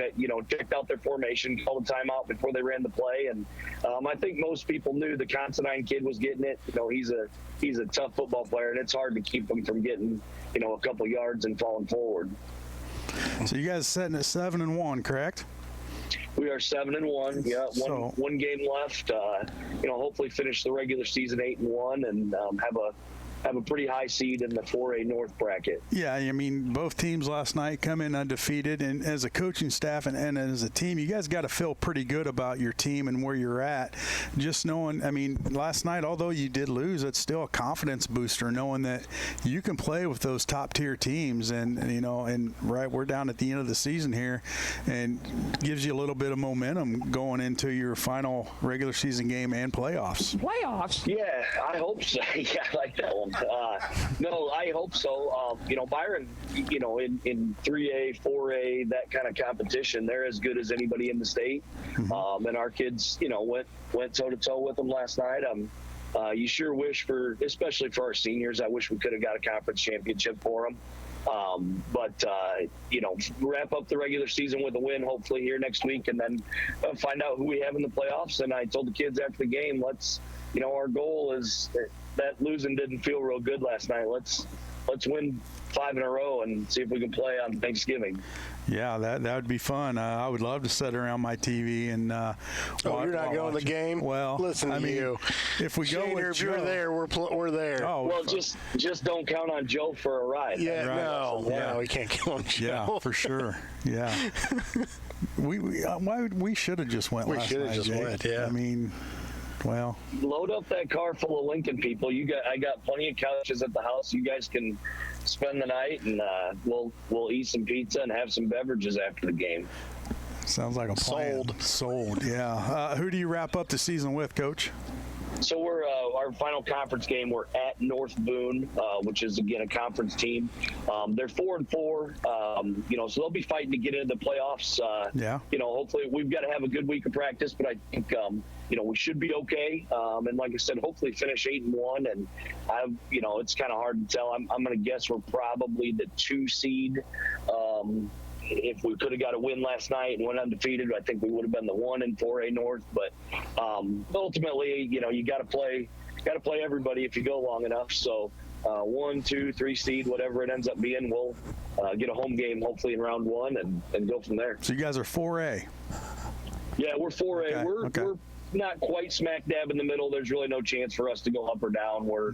checked out their formation, called a timeout before they ran the play. And I think most people knew the Considine kid was getting it. He's a tough football player, and it's hard to keep him from getting, a couple yards and falling forward. So you guys sitting at 7-1, correct? We are 7-1. Yeah, one game left. Hopefully finish the regular season 8-1 and have a pretty high seed in the 4A North bracket. Yeah, I mean, both teams last night come in undefeated, and as a coaching staff and as a team, you guys got to feel pretty good about your team and where you're at. Just knowing, last night, although you did lose, it's still a confidence booster knowing that you can play with those top-tier teams, and we're down at the end of the season here, and gives you a little bit of momentum going into your final regular season game and playoffs. Yeah, I hope so. Yeah, I like that one. No, I hope so. Byron, in 3A, 4A, that kind of competition, they're as good as anybody in the state. Mm-hmm. And our kids, went toe-to-toe with them last night. You sure wish especially for our seniors, I wish we could have got a conference championship for them. Wrap up the regular season with a win, hopefully here next week, and then find out who we have in the playoffs. And I told the kids after the game, our goal is that losing didn't feel real good last night. Let's win 5 in a row and see if we can play on Thanksgiving. Yeah, that would be fun. I would love to sit around my TV and you're not going to the game? Well, listen to you. If we go with if Joe, you're there, we're there. Oh, well, just don't count on Joe for a ride. Yeah, right. No, we can't count on Joe. Yeah, for sure. Yeah. we should have just went last night. We should have just went, yeah. Well, load up that car full of Lincoln people. I got plenty of couches at the house. You guys can spend the night, and we'll eat some pizza and have some beverages after the game. Sounds like a plan. Sold. Yeah. Who do you wrap up the season with, Coach? So our final conference game, we're at North Boone, which is again a conference team. They're 4-4, you know, so they'll be fighting to get into the playoffs. You know, hopefully we've got to have a good week of practice, but I think you know, we should be okay. And like I said, hopefully finish 8-1. And you know, it's kind of hard to tell. I'm going to guess we're probably the 2 seed. If we could have got a win last night and went undefeated, I think we would have been the 1 in 4A North. But ultimately, you know, you got to play everybody if you go long enough. So 1, 2, 3 seed, whatever it ends up being, we'll get a home game hopefully in round 1 and go from there. So you guys are 4A. Yeah, we're 4A. Okay. We're not quite smack dab in the middle. There's really no chance for us to go up or down. We're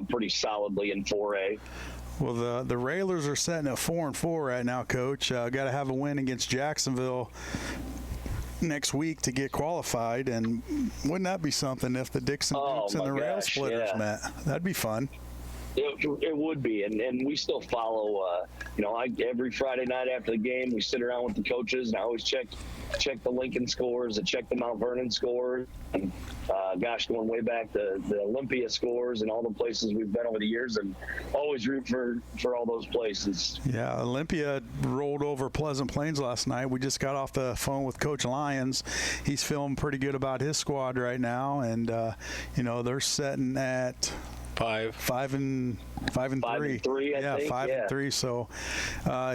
pretty solidly in 4A. Well, the Railers are sitting at 4-4 right now, Coach. Got to have a win against Jacksonville next week to get qualified. And wouldn't that be something if the Dixon Dukes and the Rail Splitters met? That'd be fun. It would be, and we still follow. You know, every Friday night after the game, we sit around with the coaches, and I always check the Lincoln scores, and check the Mount Vernon scores, and going way back the Olympia scores, and all the places we've been over the years, and always root for all those places. Yeah, Olympia rolled over Pleasant Plains last night. We just got off the phone with Coach Lyons. He's feeling pretty good about his squad right now, and you know, they're sitting at 5-3. 5-3, I think. 5-3. So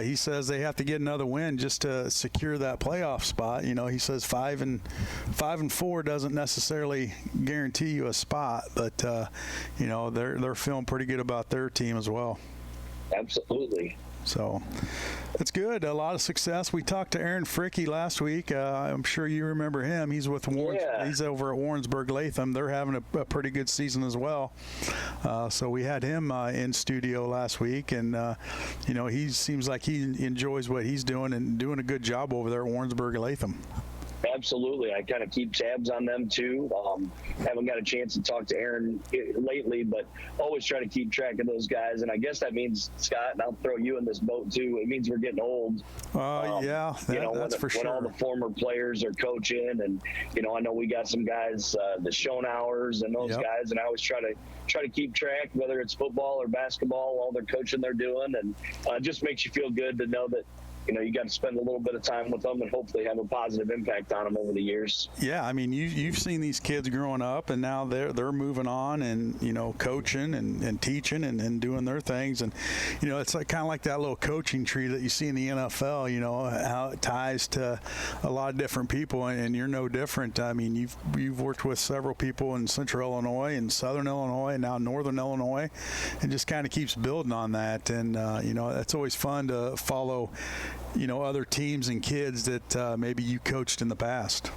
he says they have to get another win just to secure that playoff spot. You know, he says 5-4 doesn't necessarily guarantee you a spot, but you know, they're feeling pretty good about their team as well. Absolutely. So that's good. A lot of success. We talked to Aaron Fricky last week. I'm sure you remember him. He's with He's over at Warrensburg Latham. They're having a pretty good season as well. So we had him in studio last week, and you know, he seems like he enjoys what he's doing and doing a good job over there at Warrensburg Latham. Absolutely. I kind of keep tabs on them too. Haven't got a chance to talk to Aaron lately, but always try to keep track of those guys. And I guess that means, Scott, and I'll throw you in this boat too, it means we're getting old. Yeah, you know, that's for sure. When all the former players are coaching, and you know, I know we got some guys, the Schoenauers and those guys, and I always try to keep track, whether it's football or basketball, all their coaching they're doing, and it just makes you feel good to know that, you know, you got to spend a little bit of time with them and hopefully have a positive impact on them over the years. Yeah, I mean, you've seen these kids growing up, and now they're moving on and, you know, coaching and teaching and doing their things. And, you know, it's like kind of like that little coaching tree that you see in the NFL, you know, how it ties to a lot of different people, and you're no different. I mean, you've worked with several people in Central Illinois and Southern Illinois and now Northern Illinois, and just kind of keeps building on that. And, you know, it's always fun to follow, you know, other teams and kids that maybe you coached in the past.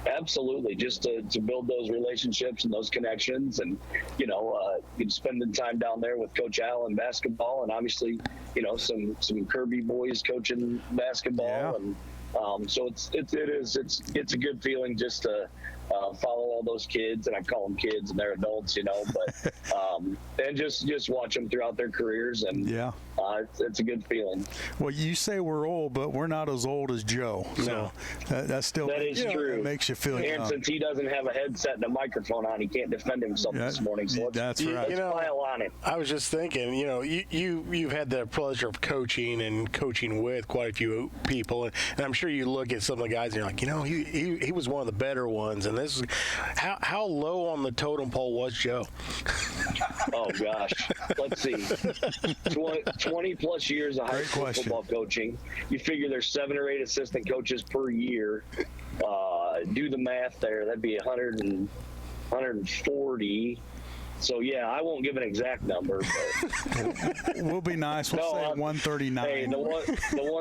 Absolutely, just to build those relationships and those connections, and you know, spending time down there with Coach Al in basketball, and obviously, you know, some Kirby boys coaching basketball, and so it's a good feeling just to follow all those kids, and I call them kids and they're adults, you know, but and just watch them throughout their careers, and it's a good feeling. Well, you say we're old, but we're not as old as Joe. So that is true. It makes you feel young. And since he doesn't have a headset and a microphone on, he can't defend himself this morning. So that's right. You know, pile on it. I was just thinking, you know, you've had the pleasure of coaching with quite a few people, and I'm sure you look at some of the guys and you're like, you know, he was one of the better ones, and this is how low on the totem pole was Joe? Oh gosh, let's see, 20 plus years of high school football coaching. You figure there's 7 or 8 assistant coaches per year. Do the math there. That'd be 140. So, yeah, I won't give an exact number. But we'll be nice. We'll say 139. Hey, the one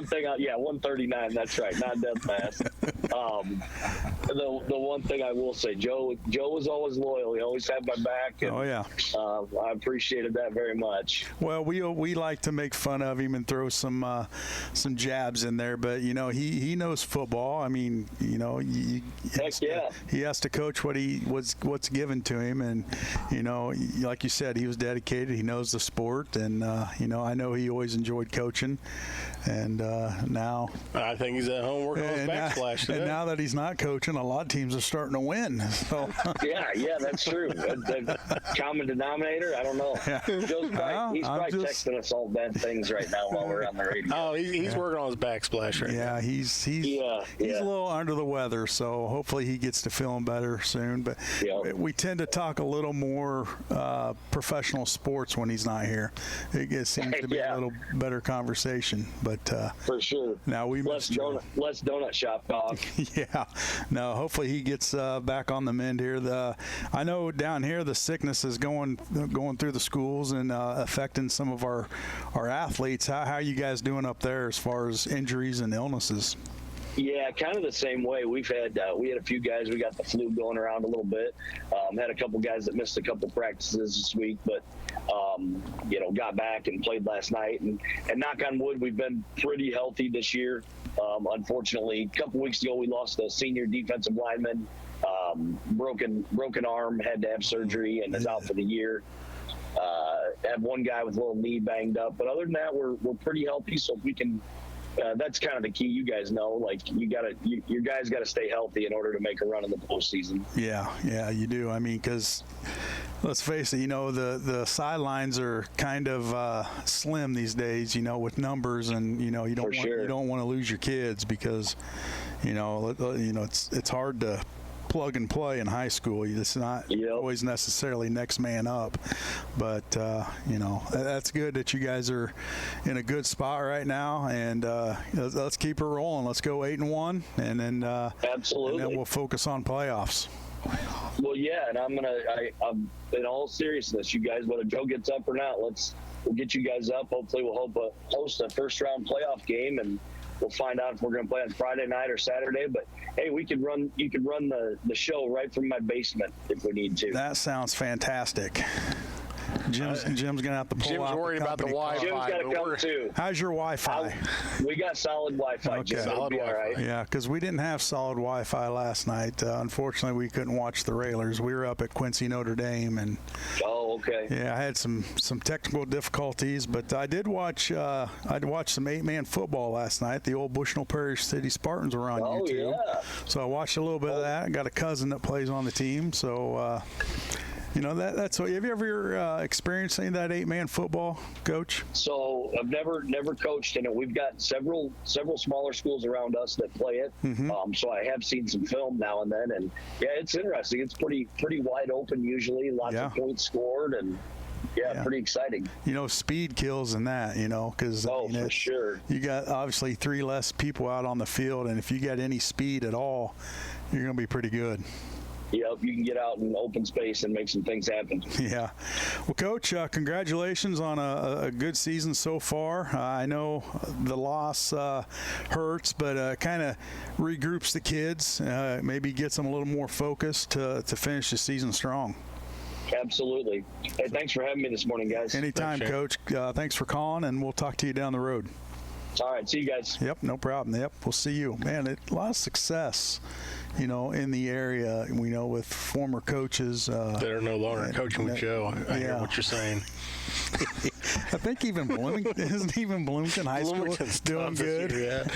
thing, 139, that's right, not death math. The one thing I will say, Joe was always loyal. He always had my back. And, I appreciated that very much. Well, we like to make fun of him and throw some jabs in there, but, you know, he knows football. I mean, you know, he has to coach what's given to him, and, you know, like you said, he was dedicated. He knows the sport, and I know he always enjoyed coaching. And now I think he's at home working on his backsplash today. And now that he's not coaching, a lot of teams are starting to win. So yeah, that's true. The common denominator, I don't know. Yeah. Joe's probably, he's probably texting us all bad things right now while we're on the radio. Oh, he's working on his backsplash right now. Yeah, he's a little under the weather, so hopefully he gets to feeling better soon. But we tend to talk a little more professional sports when he's not here. It seems to be a little better conversation. But for sure. Now we less donut shop talk. Yeah. No, hopefully he gets back on the mend here. I know down here the sickness is going through the schools and affecting some of our athletes. How are you guys doing up there as far as injuries and illnesses? Yeah, kind of the same way. We had a few guys. We got the flu going around a little bit. Had a couple guys that missed a couple practices this week, but got back and played last night. And knock on wood, we've been pretty healthy this year. Unfortunately, a couple weeks ago, we lost a senior defensive lineman, broken arm, had to have surgery, and is out for the year. Have one guy with a little knee banged up, but other than that, we're pretty healthy. So if we can. That's kind of the key. You guys know, like your guys got to stay healthy in order to make a run in the postseason. Yeah, you do. I mean, because let's face it, the sidelines are kind of slim these days. With numbers, and you don't want to lose your kids because it's hard to plug and play in high school. It's not always necessarily next man up, but that's good that you guys are in a good spot right now, and let's keep it rolling. Let's go 8-1, and then absolutely, and then we'll focus on playoffs. Well, yeah, and I'm in all seriousness, you guys, whether Joe gets up or not, we'll get you guys up. Hopefully, we'll host a first round playoff game, and we'll find out if we're going to play on Friday night or Saturday. But hey, you could run the show right from my basement if we need to. That sounds fantastic. Jim's going to have to pull Jim's out worried about the Wi-Fi. Jim's got to come too. How's your Wi-Fi? We got solid Wi-Fi. Okay. Jim. Solid Wi-Fi. All right. Yeah, because we didn't have solid Wi-Fi last night. Unfortunately, we couldn't watch the Railers. We were up at Quincy, Notre Dame, and okay. Yeah, I had some technical difficulties, but I did watch. I'd watched some 8-man football last night. The old Bushnell Parish City Spartans were on YouTube, so I watched a little bit of that. I got a cousin that plays on the team, so. That's what. Have you ever experienced any of that 8-man football, Coach? So I've never coached in it. We've got several smaller schools around us that play it. Mm-hmm. So I have seen some film now and then, and yeah, it's interesting. It's pretty wide open usually. Lots of points scored, and pretty exciting. Speed kills in that. Because for sure. You got obviously 3 less people out on the field, and if you got any speed at all, you're going to be pretty good. Yep, you can get out in open space and make some things happen. Yeah. Well, Coach, congratulations on a good season so far. I know the loss hurts, but kind of regroups the kids, maybe gets them a little more focused to finish the season strong. Absolutely. Hey, thanks for having me this morning, guys. Anytime, Coach. Thanks for calling, and we'll talk to you down the road. All right, see you guys. Yep, no problem. Yep, we'll see you. Man, a lot of success, in the area, with former coaches. That are no longer coaching with Joe. I hear what you're saying. I think even Bloomington High School is doing good.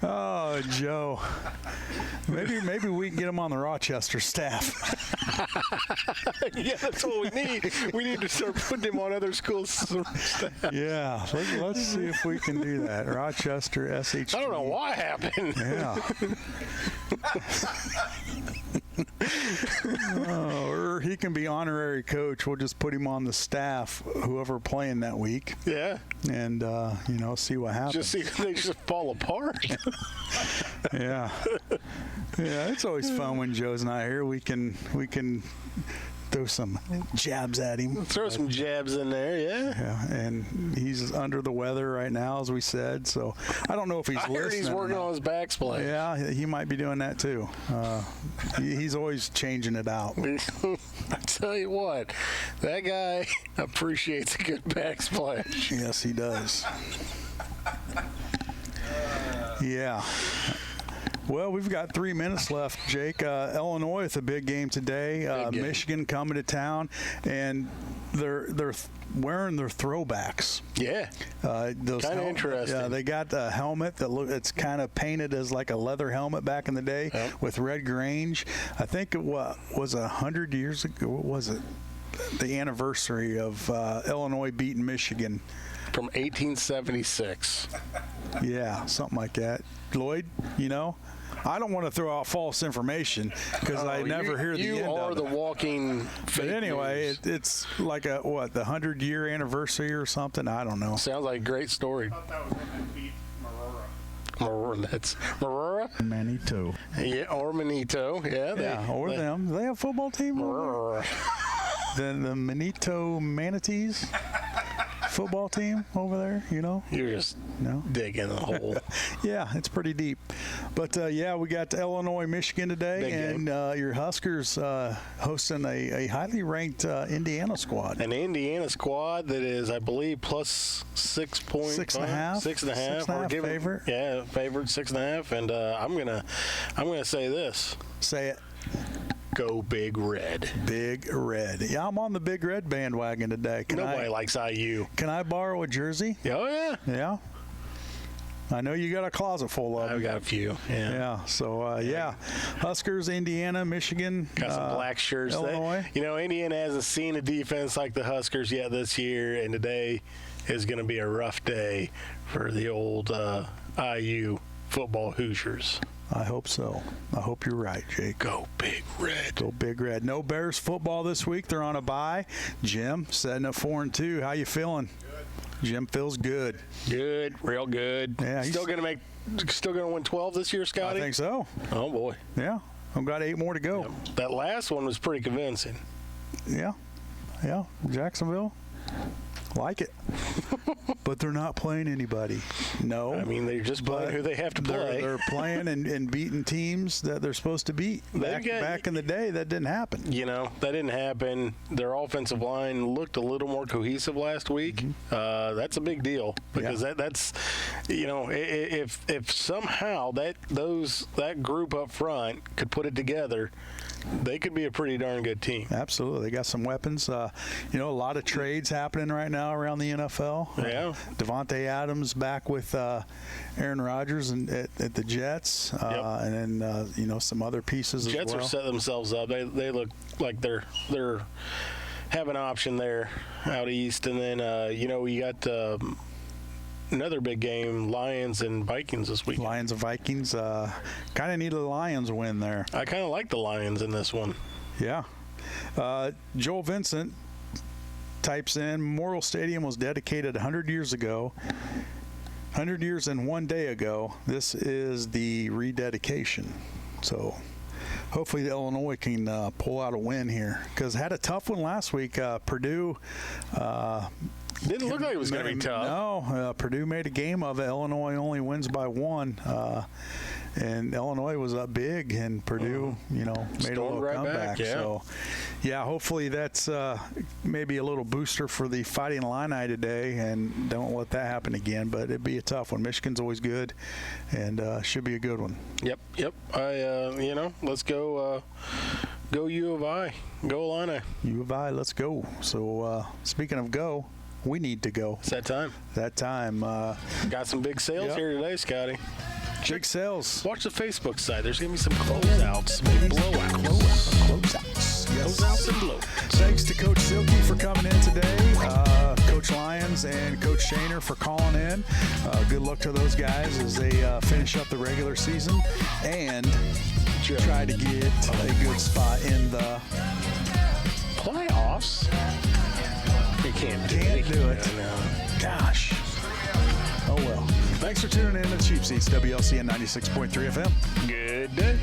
Oh, Joe. Maybe we can get him on the Rochester staff. Yeah, that's what we need. We need to start putting him on other schools' staff. Yeah, let's see if we can do that. Rochester, SHG. I don't know what happened. Yeah. Or he can be honorary coach. We'll just put him on the staff, whoever playing that week. Yeah. And, see what happens. Just see if they just fall apart. Yeah. Yeah, it's always fun when Joe's not here. We can throw some jabs at him. Throw some jabs in there, Yeah, and he's under the weather right now, as we said. So I don't know if he's listening. I heard he's working on his backsplash. Yeah, he might be doing that too. He's always changing it out. I tell you what, that guy appreciates a good backsplash. Yes, he does. Yeah. Well, we've got 3 minutes left, Jake. Illinois with a big game today. Big game. Michigan coming to town, and they're wearing their throwbacks. Yeah. Those kind of interesting. Yeah, they got a helmet it's kind of painted as like a leather helmet back in the day with red Grange. I think it was 100 years ago. What was it? The anniversary of Illinois beating Michigan. From 1876. Yeah, something like that. Lloyd, I don't want to throw out false information because I never hear the end You are of the it. walking But anyway, news. it's like the 100-year anniversary or something. I don't know. Sounds like a great story. That's Marora? Manito. Yeah, or Manito. Yeah, Or them. Do they have a football team? The Manito Manatees football team over there, You're just digging a hole. Yeah, it's pretty deep. But, we got Illinois, Michigan today, Big and game. your Huskers hosting a highly ranked Indiana squad. An Indiana squad that is, I believe, plus 6 points. 6.5. 6.5. Favorite. Yeah, favorite 6.5. And I'm gonna say this. Say it. Go Big Red. Big Red. Yeah, I'm on the Big Red bandwagon today. Nobody likes IU. Can I borrow a jersey? Oh, yeah. Yeah. I know you got a closet full of them. I've got a few. Yeah. Yeah. So, Huskers, Indiana, Michigan. Got some black shirts. Illinois. Indiana hasn't seen a defense like the Huskers yet this year, and today is going to be a rough day for the old IU football Hoosiers. I hope so. I hope you're right, Jake. Go Big Red. Go Big Red. No Bears football this week. They're on a bye. Jim, setting up 4-2. How you feeling? Good. Jim feels good. Good. Real good. Yeah. Still gonna win 12 this year, Scotty? I think so. Oh boy. Yeah. I've got 8 more to go. Yep. That last one was pretty convincing. Yeah. Yeah. Jacksonville. Like it. But they're not playing anybody. No. I mean, they're just playing who they have to play. They're playing and beating teams that they're supposed to beat. Back in the day, that didn't happen. That didn't happen. Their offensive line looked a little more cohesive last week. Mm-hmm. That's a big deal because that's if somehow that group up front could put it together, they could be a pretty darn good team. Absolutely. They got some weapons. A lot of trades happening right now around the NFL. Yeah. Devontae Adams back with Aaron Rodgers at the Jets. And then, some other pieces as well. Jets are set themselves up. They look like they're have an option there out east. And then, we got another big game, Lions and Vikings this week. Lions and Vikings. Kind of need a Lions win there. I kind of like the Lions in this one. Yeah. Joel Vincent types in, Memorial Stadium was dedicated 100 years ago. 100 years and 1 day ago. This is the rededication. So hopefully Illinois can pull out a win here because had a tough one last week. Purdue didn't look like it was going to be tough. No, Purdue made a game of it. Illinois only wins by 1. And Illinois was up big, and Purdue, made a little right comeback. Back, yeah. So, hopefully that's maybe a little booster for the Fighting Illini today, and don't let that happen again. But it'd be a tough one. Michigan's always good, and should be a good one. Yep. Let's go. Go U of I. Go Illini. U of I, let's go. So, speaking of go, we need to go. It's that time. Got some big sales here today, Scotty. Big sales. Watch the Facebook side. There's going to be some closeouts, maybe blowouts. Closeouts. Yes. Closeouts and blowouts. Thanks to Coach Silky for coming in today. Coach Lyons and Coach Shaner for calling in. Good luck to those guys as they finish up the regular season and try to get a good spot in the playoffs. You can't do it. Gosh. Oh, well. Thanks for tuning in to Cheap Seats, WLCN 96.3 FM. Good day.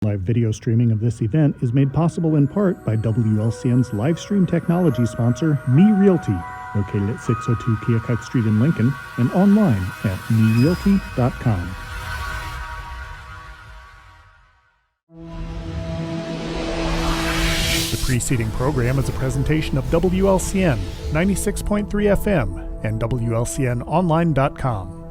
Live video streaming of this event is made possible in part by WLCN's live stream technology sponsor, Me Realty, located at 602 Keokuk Street in Lincoln and online at merealty.com. The preceding program is a presentation of WLCN 96.3 FM and WLCNonline.com.